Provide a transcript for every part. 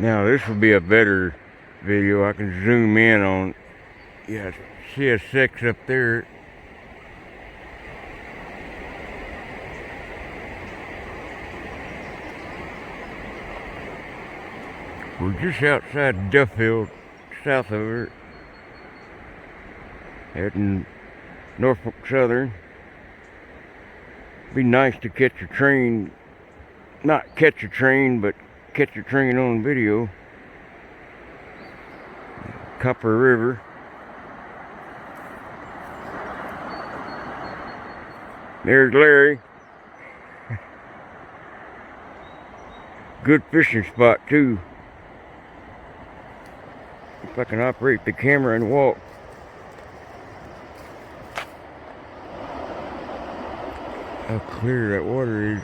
Now this will be a better video. I can zoom in on, yeah, CSX up there. We're just outside Duffield, south of it, heading Norfolk Southern. Be nice to catch a train, not catch a train, but catch a train on video. Copper River. There's Larry. Good fishing spot too. If I can operate the camera and walk. How clear that water is.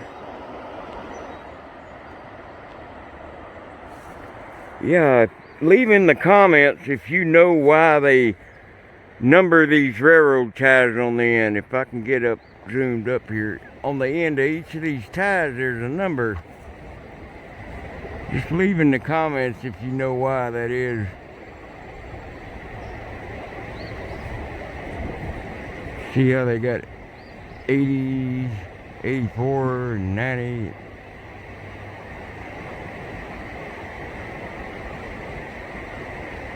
Yeah, leave in the comments if you know why they number these railroad ties on the end. If I can get up, zoomed up here. On the end of each of these ties, there's a number. Just leave in the comments if you know why that is. See how they got 80s, 84, and 90.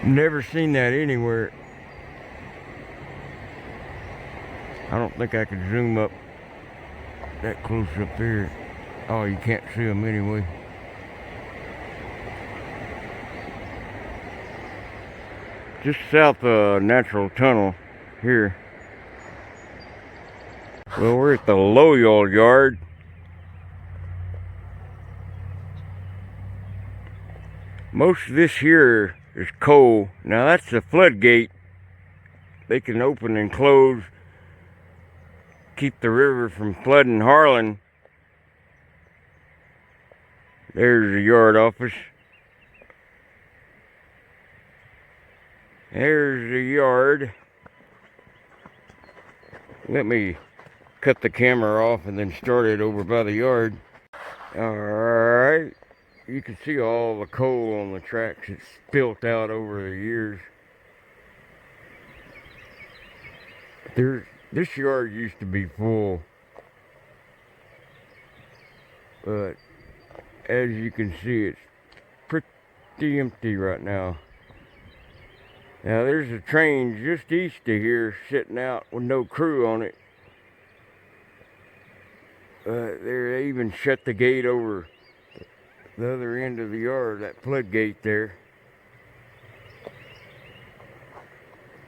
Never seen that anywhere. I don't think I could zoom up that close up there. Oh, you can't see them anyway. Just south of Natural Tunnel here. Well, we're at the Switchback Yard. Most of this here is coal. Now that's the floodgate. They can open and close, keep the river from flooding Harlan. There's the yard office. There's the yard. Let me cut the camera off and then start it over by the yard. Alright. You can see all the coal on the tracks. It's spilt out over the years. This yard used to be full. But as you can see, it's pretty empty right now. Now there's a train just east of here sitting out with no crew on it. They even shut the gate over the other end of the yard, that floodgate there.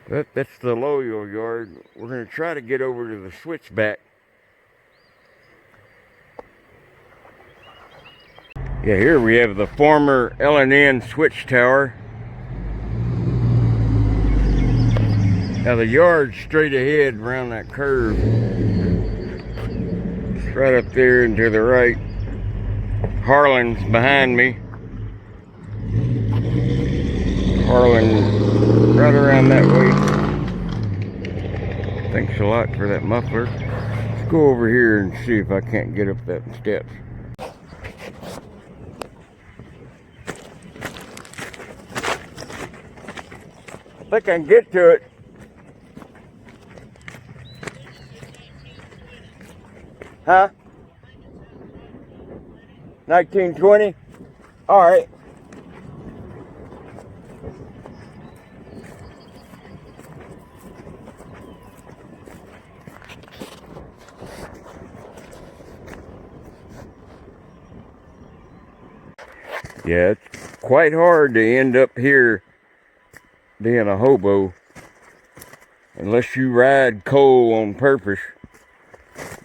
That's the Switchback Yard. We're going to try to get over to the Switchback. Yeah, here we have the former L&N switch tower. Now the yard's straight ahead around that curve. It's right up there and to the right. Harlan's behind me. Harlan right around that way. Thanks a lot for that muffler. Let's go over here and see if I can't get up that steps. I think I can get to it. Huh? 1920? All right. Yeah, it's quite hard to end up here being a hobo unless you ride coal on purpose.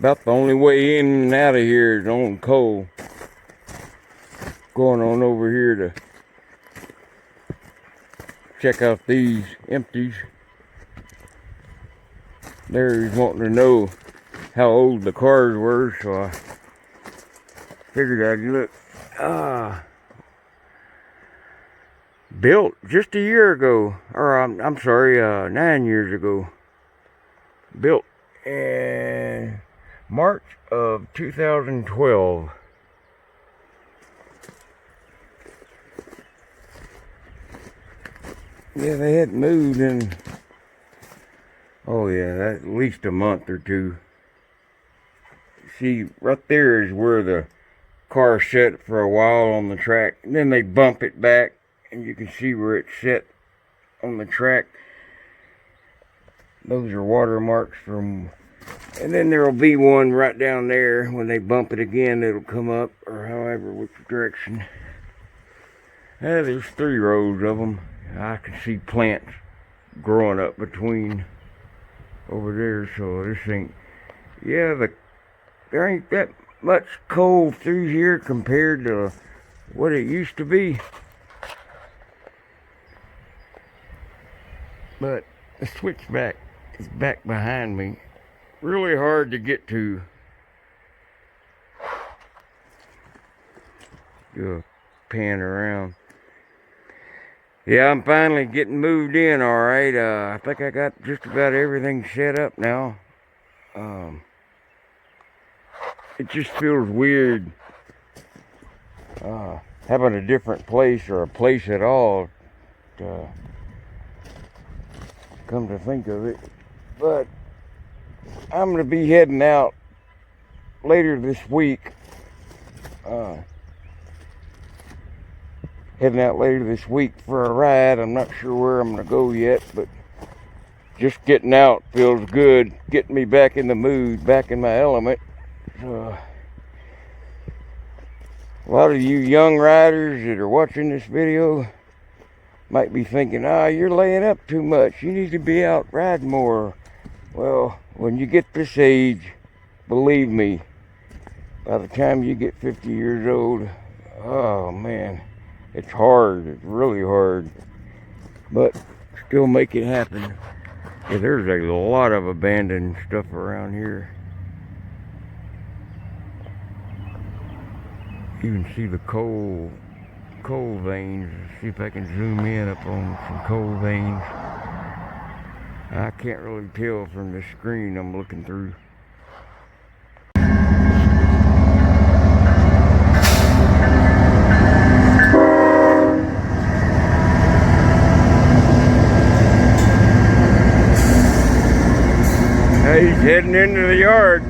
About the only way in and out of here is on coal. Going on over here to check out these empties. Larry's wanting to know how old the cars were, so I figured I'd look. Built just a year ago, or I'm sorry, 9 years ago. Built in March of 2012. Yeah, they hadn't moved in, oh yeah, at least a month or two. See, right there is where the car set for a while on the track, and then they bump it back, and you can see where it's set on the track. Those are watermarks from, and then there'll be one right down there. When they bump it again, it'll come up, or however, which direction. There's 3 rows of them. I can see plants growing up between over there, so this ain't, yeah, there ain't that much coal through here compared to what it used to be. But the switchback is back behind me. Really hard to get to. Do a pan around. Yeah, I'm finally getting moved in, alright. I think I got just about everything set up now. It just feels weird having a different place or a place at all, come to think of it. But I'm going to be heading out later this week. For a ride. I'm not sure where I'm going to go yet, but just getting out feels good. Getting me back in the mood, back in my element. A lot of you young riders that are watching this video might be thinking, you're laying up too much. You need to be out riding more. Well, when you get this age, believe me, by the time you get 50 years old, oh man, it's hard. It's really hard. But still make it happen. Yeah, there's a lot of abandoned stuff around here. You can see the coal veins. See if I can zoom in up on some coal veins. I can't really tell from the screen I'm looking through. He's heading into the yard.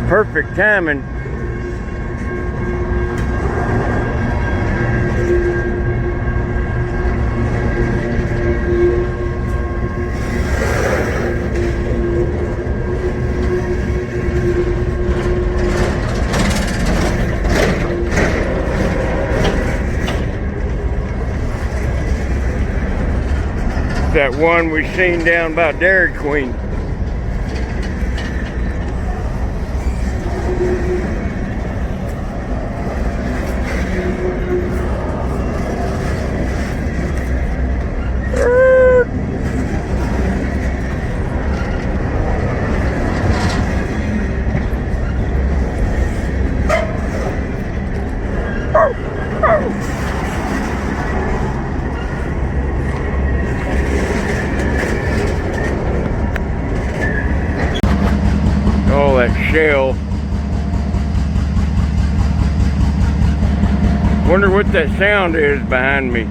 Perfect timing. That one we seen down by Dairy Queen. Oh, that shell. Wonder what that sound is behind me.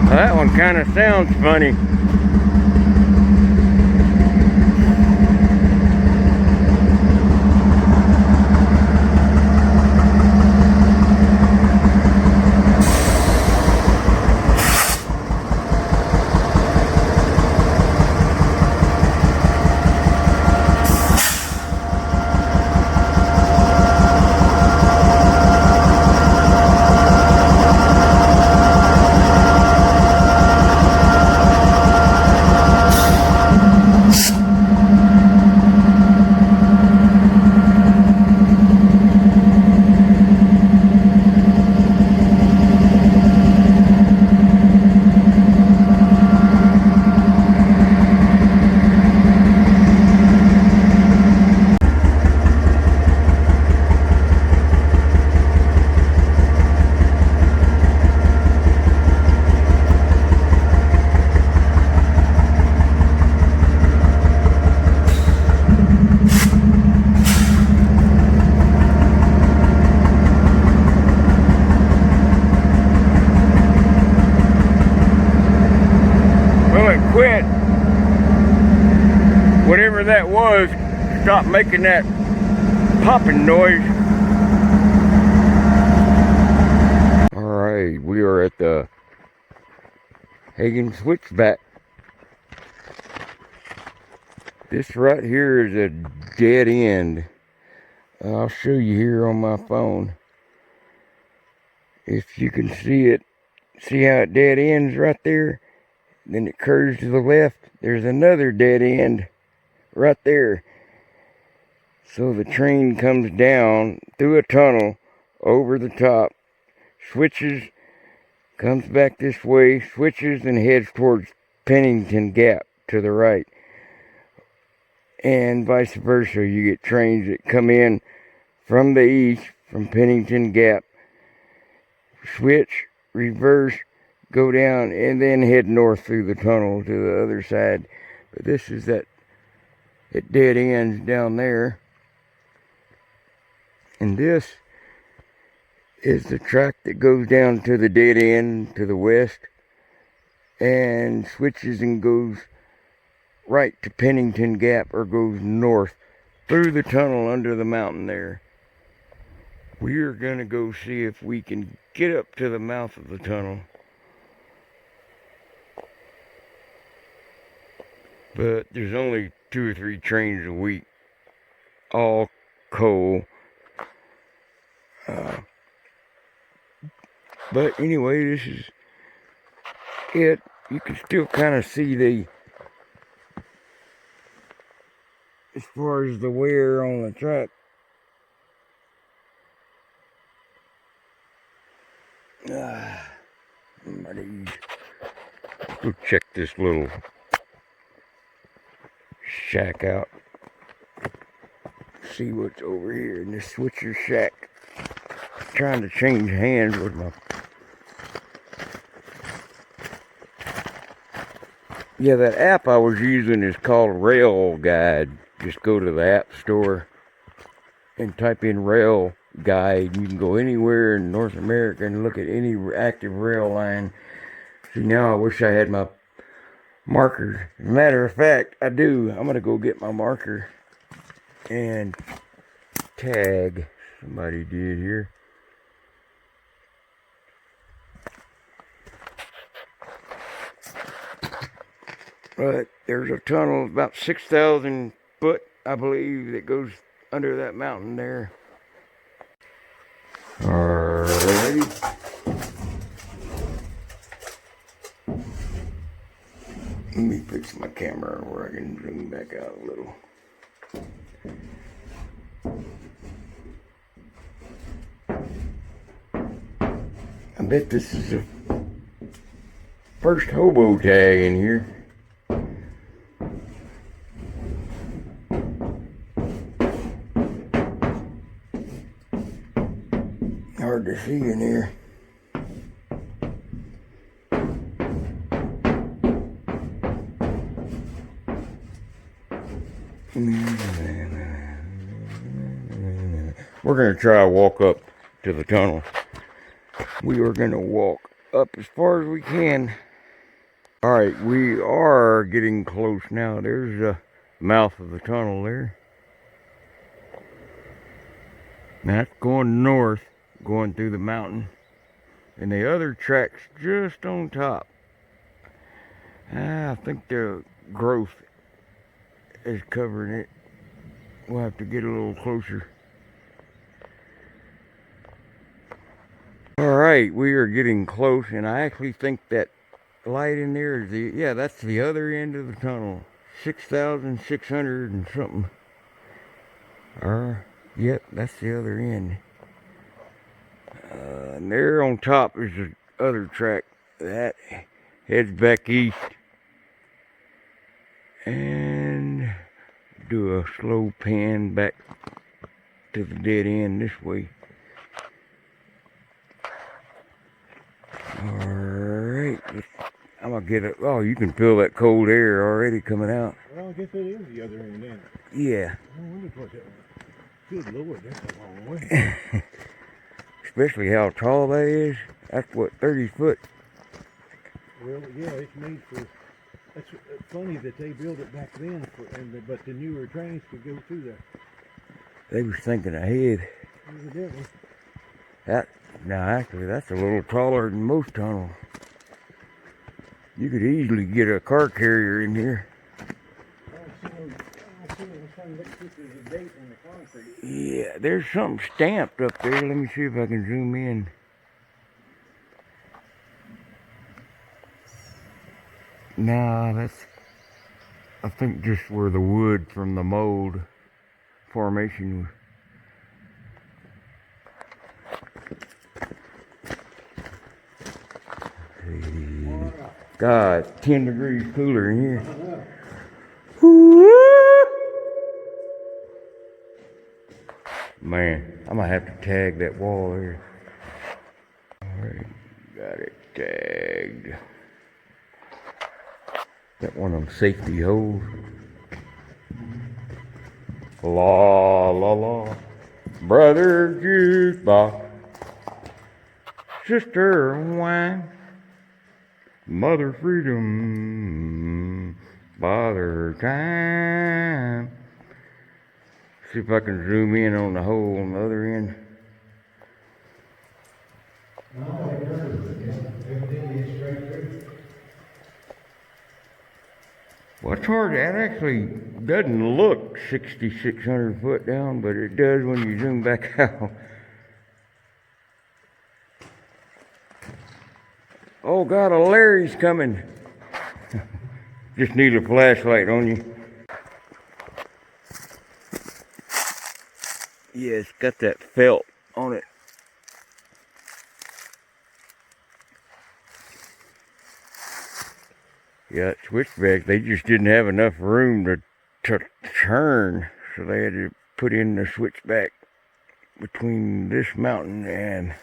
Well, that one kind of sounds funny. was, stop making that popping noise. Alright, we are at the Hagen Switchback. This right here is a dead end. I'll show you here on my phone. If you can see it, see how it dead ends right there? Then it curves to the left. There's another dead end right there. So the train comes down through a tunnel over the top, switches, comes back this way, switches, and heads towards Pennington Gap to the right. And vice versa. You get trains that come in from the east, from Pennington Gap, switch, reverse, go down, and then head north through the tunnel to the other side. But this is that, it dead ends down there. And this is the track that goes down to the dead end to the west and switches and goes right to Pennington Gap, or goes north through the tunnel under the mountain there. We're gonna go see if we can get up to the mouth of the tunnel. But there's only 2 or 3 trains a week, all coal. But anyway, this is it. You can still kind of see the, as far as the wear on the track. Go check this little shack out. See what's over here in this switcher shack. Trying to change hands with my... Yeah, that app I was using is called Rail Guide. Just go to the app store and type in Rail Guide. You can go anywhere in North America and look at any active rail line. See, now I wish I had my markers. As a matter of fact, I do. I'm going to go get my marker and tag. Somebody did here. But there's a tunnel about 6,000 foot, I believe, that goes under that mountain there. Alrighty. Let me fix my camera where I can zoom back out a little. I bet this is the first hobo tag in here. Hard to see in here. We're going to try to walk up to the tunnel. We are going to walk up as far as we can. Alright, we are getting close now. There's the mouth of the tunnel there. That's going north, going through the mountain. And the other track's just on top. I think the growth is covering it. We'll have to get a little closer. Alright, we are getting close, and I actually think that light in there is the, yeah, that's the other end of the tunnel. 6,600 and something. Yep, that's the other end. And there on top is the other track that heads back east. And do a slow pan back to the dead end this way. Alright, I'm gonna get it. Oh, you can feel that cold air already coming out. Well, I guess that is the other end then. Yeah. Oh, let me put that one. Good Lord, that's a long way. Especially how tall that is. That's what, 30 foot. Well, yeah, it's made for It's funny that they built it back then, but the newer trains could go through there. They was thinking ahead. Evidently. Now actually, that's a little taller than most tunnels. You could easily get a car carrier in here. Yeah, there's something stamped up there. Let me see if I can zoom in. Nah, that's, I think, just where the wood from the mold formation was. God, 10 degrees cooler in here. Man, I'm gonna have to tag that wall there. Alright, got it tagged. Got one of them safety holes. La la la. Brother juice box. Sister wine. Mother freedom. Father time. See if I can zoom in on the hole on the other end. Well, it's hard. That actually doesn't look 6,600 foot down, but it does when you zoom back out. Oh God, a Larry's coming. Just need a flashlight on you. Yeah, it's got that felt on it. Yeah, switchback, they just didn't have enough room to turn, so they had to put in the switchback between this mountain and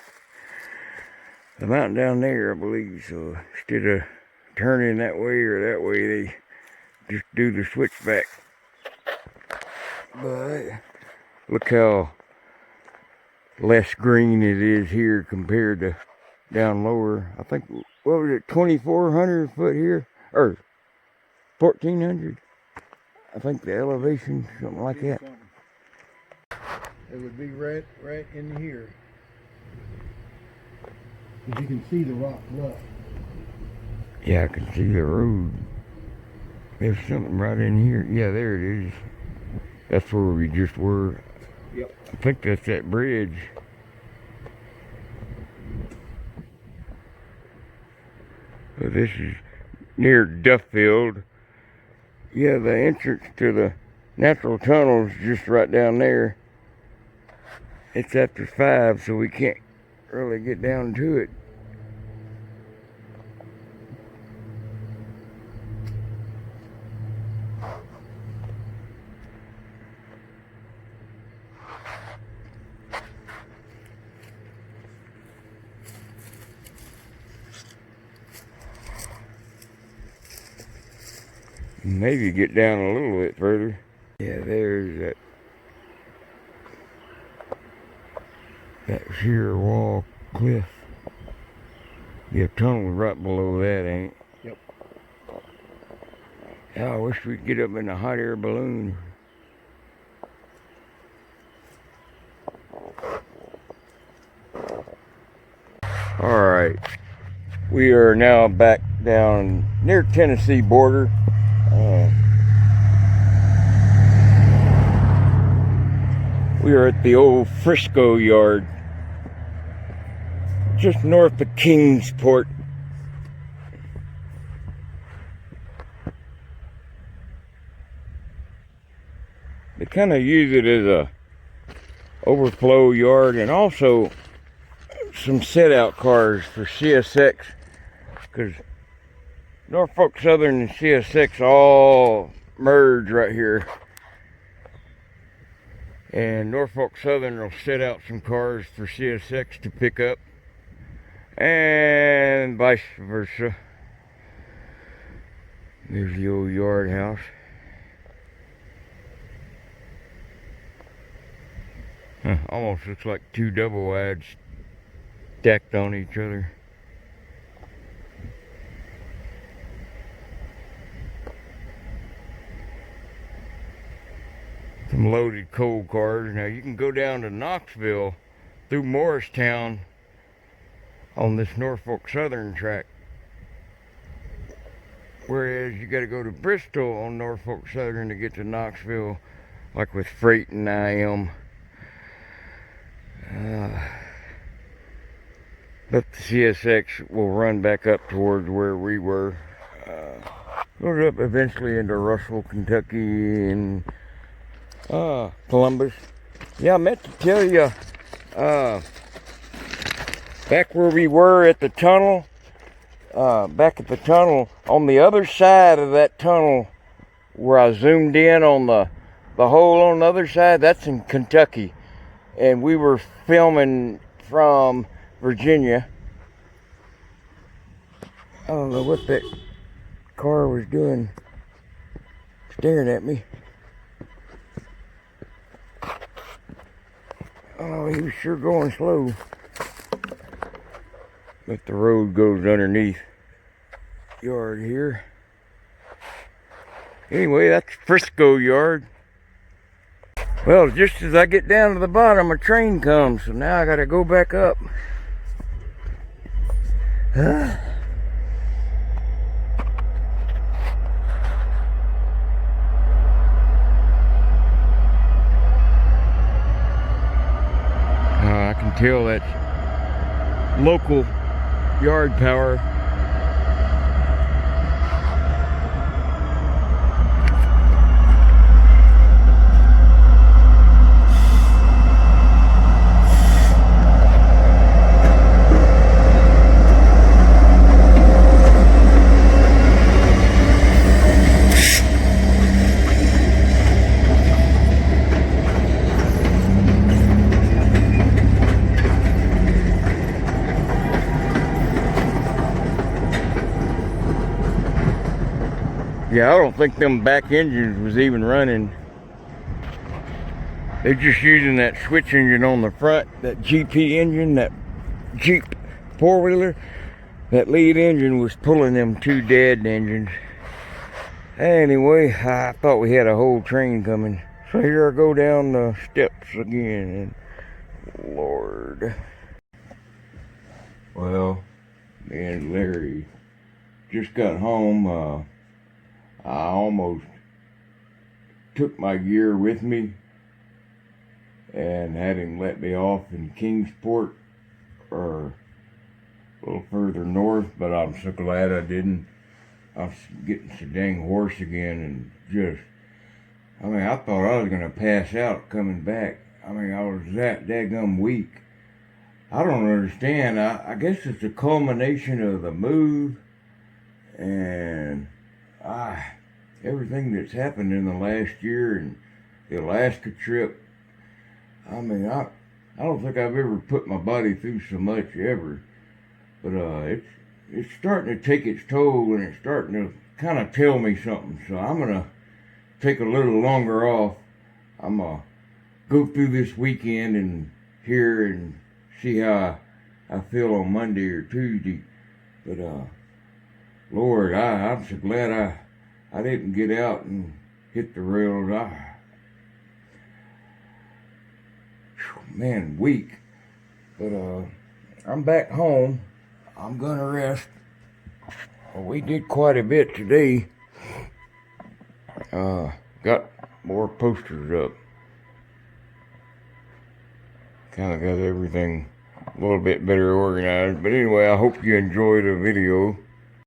the mountain down there, I believe. So instead of turning that way or that way, they just do the switchback. But look how less green it is here compared to down lower. I think, what was it, 2,400 foot here? Or 1,400? I think the elevation, something like that. It would be right in here. Because you can see the rock bluff. Yeah, I can see the road. There's something right in here. Yeah, there it is. That's where we just were. Yep. I think that's that bridge. So this is near Duffield. Yeah, the entrance to the natural tunnel is just right down there. It's after 5, so we can't really get down to it. Maybe get down a little bit further. Yeah, there's that sheer wall cliff. Yeah, tunnel right below that, ain't it? Yep. Yeah, I wish we could get up in a hot air balloon. Alright, we are now back down near Tennessee border. We are at the old Frisco Yard, just north of Kingsport. They kind of use it as a overflow yard and also some set-out cars for CSX, because Norfolk Southern and CSX all merge right here. And Norfolk Southern will set out some cars for CSX to pick up, and vice versa. There's the old yard house. Almost looks like two double wides stacked on each other. some loaded coal cars. Now you can go down to Knoxville through Morristown on this Norfolk Southern track, whereas you got to go to Bristol on Norfolk Southern to get to Knoxville, like with freight and IM. But the CSX will run back up towards where we were. Goes up eventually into Russell, Kentucky, and Columbus. Yeah, I meant to tell you, back where we were at the tunnel, back at the tunnel, on the other side of that tunnel, where I zoomed in on the hole on the other side, that's in Kentucky. And we were filming from Virginia. I don't know what that car was doing, staring at me. Oh, he was sure going slow. But the road goes underneath yard here. Anyway, that's Frisco Yard. Well, just as I get down to the bottom, a train comes, so now I gotta go back up. I can tell that's local yard power. Yeah, I don't think them back engines was even running. They're just using that switch engine on the front, that GP engine, that Jeep four-wheeler. That lead engine was pulling them two dead engines. Anyway, I thought we had a whole train coming. So here I go down the steps again, and Lord. Well, me and Larry just got home. I almost took my gear with me and had him let me off in Kingsport, or a little further north, but I'm so glad I didn't. I was getting so dang hoarse again, and I thought I was going to pass out coming back. I was that daggum weak. I don't understand. I guess it's a culmination of the move and everything that's happened in the last year and the Alaska trip. I don't think I've ever put my body through so much ever. But it's starting to take its toll, and it's starting to kind of tell me something. So I'm going to take a little longer off. I'm going to go through this weekend and here and see how I feel on Monday or Tuesday. But Lord, I'm so glad I didn't get out and hit the rails. Man, weak. But I'm back home. I'm gonna rest. Well, we did quite a bit today. Got more posters up. Kind of got everything a little bit better organized. But anyway, I hope you enjoyed the video.